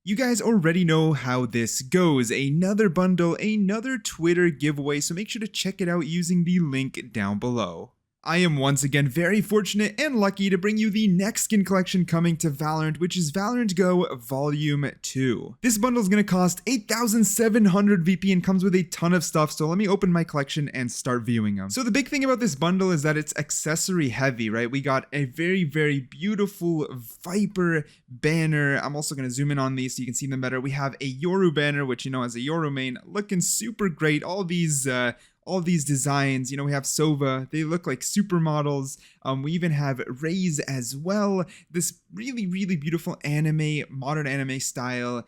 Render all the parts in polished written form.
You guys already know how this goes. Another bundle, another Twitter giveaway, so make sure to check it out using the link down below. I am once again very fortunate and lucky to bring you the next skin collection coming to Valorant, which is Valorant Go Volume 2. This bundle is going to cost 8,700 VP and comes with a ton of stuff, so let me open my collection and start viewing them. So the big thing about this bundle is that it's accessory heavy, right? We got a very, very beautiful Viper banner. I'm also going to zoom in on these so you can see them better. We have a Yoru banner, which, you know, as a Yoru main, looking super great. All these designs, you know, we have Sova, they look like supermodels. We even have Raze as well. This really, really beautiful anime, modern anime style,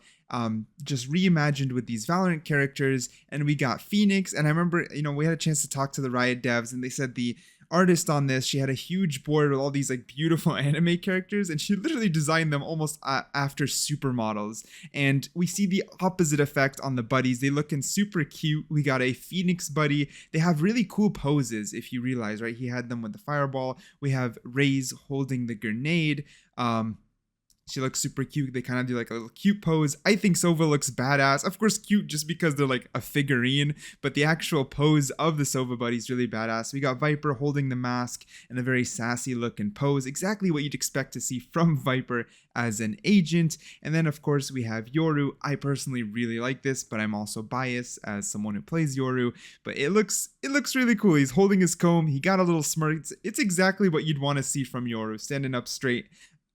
just reimagined with these Valorant characters. And we got Phoenix. And I remember, you know, we had a chance to talk to the Riot devs and they said the artist on this, she had a huge board with all these like beautiful anime characters and she literally designed them almost after supermodels. And we see the opposite effect on the buddies. They looking super cute. We got a Phoenix buddy. They have really cool poses if you realize, right? He had them with the fireball. We have Raze holding the grenade. She looks super cute. They kind of do like a little cute pose. I think Sova looks badass. Of course, cute just because they're like a figurine, but the actual pose of the Sova buddy is really badass. We got Viper holding the mask and a very sassy look and pose. Exactly what you'd expect to see from Viper as an agent. And then of course we have Yoru. I personally really like this, but I'm also biased as someone who plays Yoru. But it looks really cool. He's holding his comb. He got a little smirk. It's exactly what you'd want to see from Yoru, standing up straight.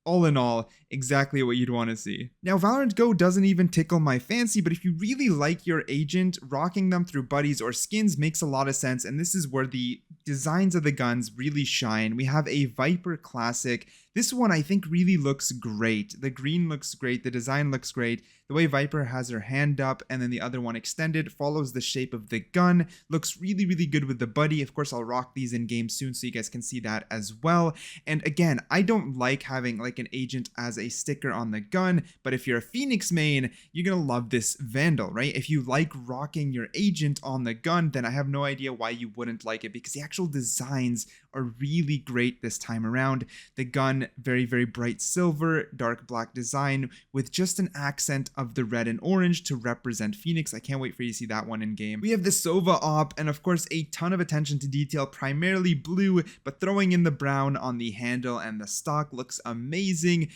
All in all, exactly what you'd want to see. Now, Valorant Go doesn't even tickle my fancy, but if you really like your agent, rocking them through buddies or skins makes a lot of sense, and this is where the designs of the guns really shine. We have a Viper Classic. This one I think really looks great. The green looks great, the design looks great. The way Viper has her hand up and then the other one extended follows the shape of the gun. Looks really, really good with the buddy. Of course, I'll rock these in game soon so you guys can see that as well. And again, I don't like having like an agent as a sticker on the gun, but if you're a Phoenix main, you're gonna love this Vandal, right? If you like rocking your agent on the gun, then I have no idea why you wouldn't like it because the actual designs are really great this time around. The gun, very, very bright silver, dark black design with just an accent of the red and orange to represent Phoenix. I can't wait for you to see that one in game. We have the Sova op and of course a ton of attention to detail, primarily blue, but throwing in the brown on the handle and the stock looks amazing.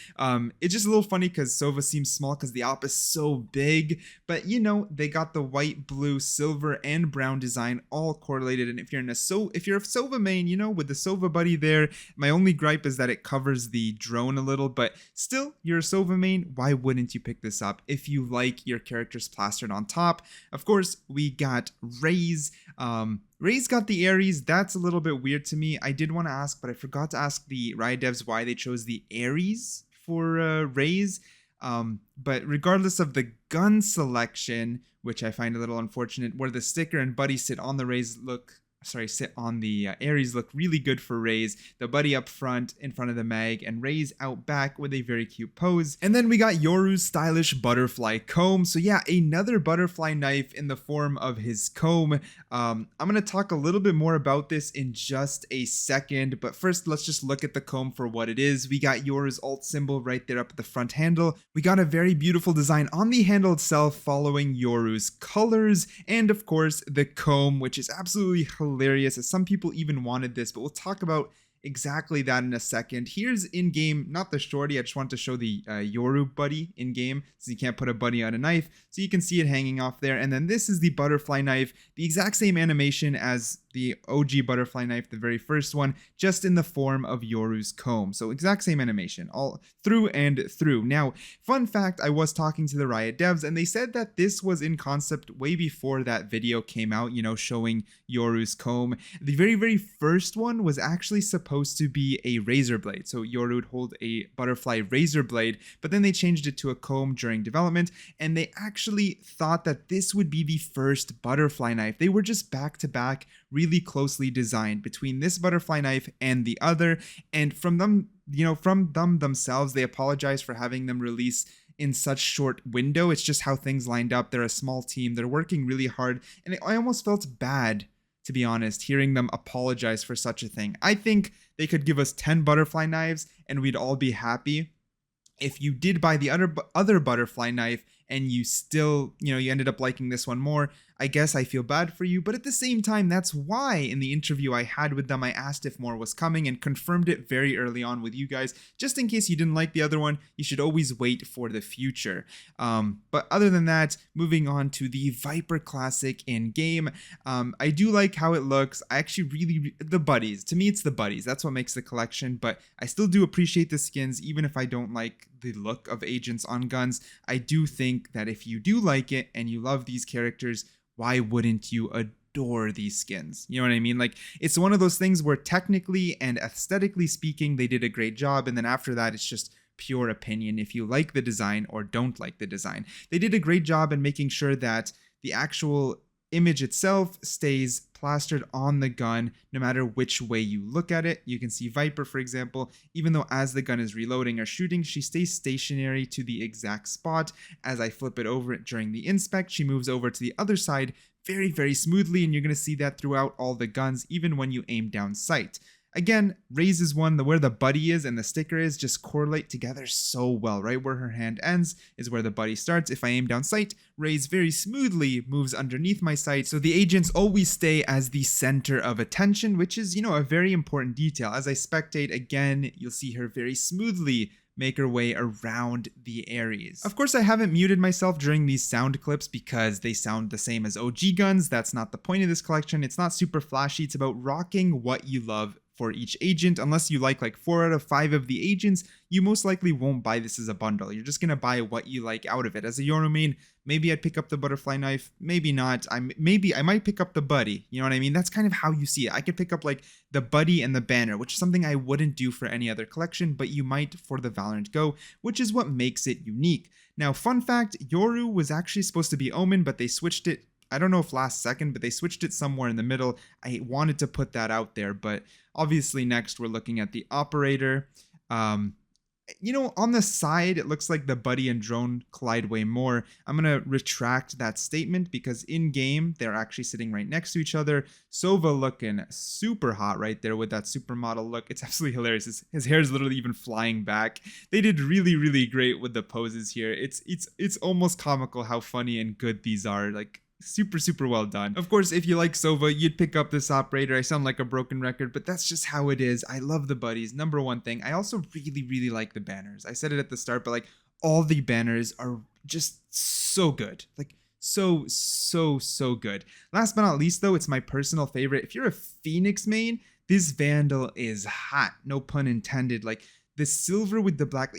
It's just a little funny because Sova seems small because the op is so big, but you know, they got the white, blue, silver, and brown design all correlated. And if you're a Sova main, you know, with the Sova buddy there, my only gripe is that it covers the drone a little, but still, you're a Sova main, why wouldn't you pick this up if you like your characters plastered on top? Of course, we got Raze. Raze got the Ares. That's a little bit weird to me. I did want to ask, but I forgot to ask the Riot devs why they chose the Ares for Raze. But regardless of the gun selection, which I find a little unfortunate, where the sticker and buddy sit on the Ares look really good for Raze. The buddy up front in front of the mag and Raze out back with a very cute pose. And then we got Yoru's stylish butterfly comb. So yeah, another butterfly knife in the form of his comb. I'm going to talk a little bit more about this in just a second, but first let's just look at the comb for what it is. We got Yoru's alt symbol right there up at the front handle. We got a very beautiful design on the handle itself following Yoru's colors, and of course the comb, which is absolutely hilarious, as some people even wanted this, but we'll talk about exactly that in a second. Here's in game, not the shorty, I just want to show the Yoru buddy in game, so you can't put a buddy on a knife, so you can see it hanging off there. And then this is the butterfly knife, the exact same animation as the OG butterfly knife, the very first one, just in the form of Yoru's comb. So exact same animation, all through and through. Now, fun fact, I was talking to the Riot devs and they said that this was in concept way before that video came out, you know, showing Yoru's comb. The very, very first one was actually supposed to be a razor blade. So Yoru would hold a butterfly razor blade, but then they changed it to a comb during development, and they actually thought that this would be the first butterfly knife. They were just back to back, really closely designed between this butterfly knife and the other. And from them, you know, from them themselves, they apologize for having them release in such short window. It's just how things lined up. They're a small team. They're working really hard. And I almost felt bad, to be honest, hearing them apologize for such a thing. I think they could give us 10 butterfly knives and we'd all be happy. If you did buy the other butterfly knife and you still, you ended up liking this one more, I guess I feel bad for you. But at the same time, that's why in the interview I had with them, I asked if more was coming and confirmed it very early on with you guys. Just in case you didn't like the other one, you should always wait for the future. But other than that, moving on to the Viper Classic in game. I do like how it looks. I actually the buddies. To me, it's the buddies. That's what makes the collection. But I still do appreciate the skins, even if I don't like the look of agents on guns. I do think that if you do like it and you love these characters, why wouldn't you adore these skins? You know what I mean? Like, it's one of those things where technically and aesthetically speaking, they did a great job. And then after that, it's just pure opinion if you like the design or don't like the design. They did a great job in making sure that the actual image itself stays plastered on the gun no matter which way you look at it. You can see Viper, for example, even though as the gun is reloading or shooting, she stays stationary to the exact spot. As I flip it over during the inspect, she moves over to the other side very, very smoothly, and you're going to see that throughout all the guns, even when you aim down sight. Again, Raze is one where the buddy is and the sticker is just correlate together so well, right? Where her hand ends is where the buddy starts. If I aim down sight, Raze very smoothly moves underneath my sight. So the agents always stay as the center of attention, which is, a very important detail. As I spectate again, you'll see her very smoothly make her way around the areas. Of course, I haven't muted myself during these sound clips because they sound the same as OG guns. That's not the point of this collection. It's not super flashy. It's about rocking what you love for each agent. Unless you like 4 out of 5 of the agents, you most likely won't buy this as a bundle. You're just gonna buy what you like out of it. As a Yoru main, maybe I'd pick up the butterfly knife, maybe not. I might pick up the buddy. You know what I mean? That's kind of how you see it. I could pick up the buddy and the banner, which is something I wouldn't do for any other collection, but you might for the Valorant Go, which is what makes it unique. Now, fun fact, Yoru was actually supposed to be Omen, but they switched it. I don't know if last second, but they switched it somewhere in the middle. I wanted to put that out there, but obviously next we're looking at the operator. On the side, it looks like the buddy and drone collide way more. I'm going to retract that statement because in game, they're actually sitting right next to each other. Sova looking super hot right there with that supermodel look. It's absolutely hilarious. His hair is literally even flying back. They did really, really great with the poses here. It's almost comical how funny and good these are. Super, super well done. Of course, if you like Sova, you'd pick up this operator. I sound like a broken record, but that's just how it is. I love the buddies. Number one thing. I also really, really like the banners. I said it at the start, but all the banners are just so good. So good. Last but not least, though, it's my personal favorite. If you're a Phoenix main, this Vandal is hot. No pun intended. The silver with the black,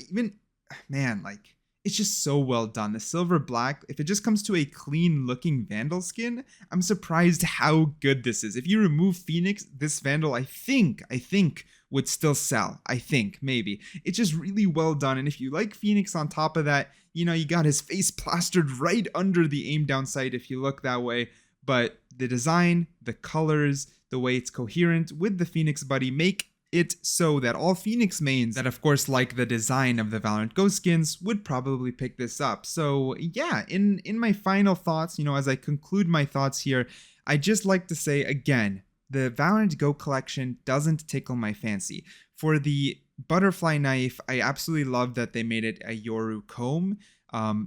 it's just so well done. The silver black, if it just comes to a clean looking Vandal skin, I'm surprised how good this is. If you remove Phoenix, this Vandal, I think would still sell. I think, maybe. It's just really well done. And if you like Phoenix on top of that, you got his face plastered right under the aim down sight if you look that way. But the design, the colors, the way it's coherent with the Phoenix buddy make it so that all Phoenix mains that of course like the design of the Valorant Go skins would probably pick this up. So yeah, in my final thoughts, as I conclude my thoughts here, I just like to say again, the Valorant Go collection doesn't tickle my fancy. For the butterfly knife, I absolutely love that they made it a Yoru comb.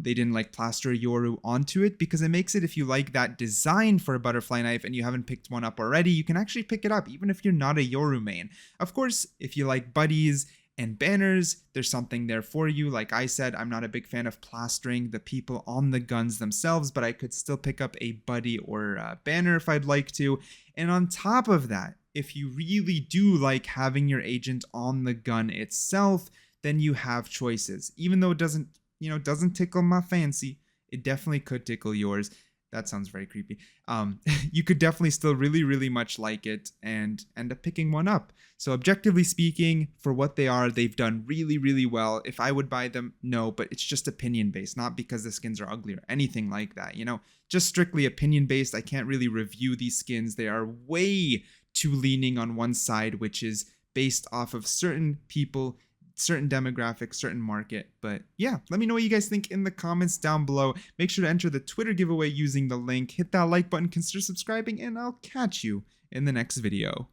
They didn't plaster Yoru onto it because it makes it, if you like that design for a butterfly knife and you haven't picked one up already, you can actually pick it up even if you're not a Yoru main. Of course, if you like buddies and banners, there's something there for you. Like I said, I'm not a big fan of plastering the people on the guns themselves, but I could still pick up a buddy or a banner if I'd like to. And on top of that, if you really do like having your agent on the gun itself, then you have choices. Even though it doesn't tickle my fancy, it definitely could tickle yours. That sounds very creepy. You could definitely still really, really much like it and end up picking one up. So objectively speaking, for what they are, they've done really, really well. If I would buy them, no, but it's just opinion based, not because the skins are ugly or anything like that. Just strictly opinion based. I can't really review these skins. They are way too leaning on one side, which is based off of certain people, certain demographic, certain market. But yeah, let me know what you guys think in the comments down below. Make sure to enter the Twitter giveaway using the link. Hit that like button, consider subscribing, and I'll catch you in the next video.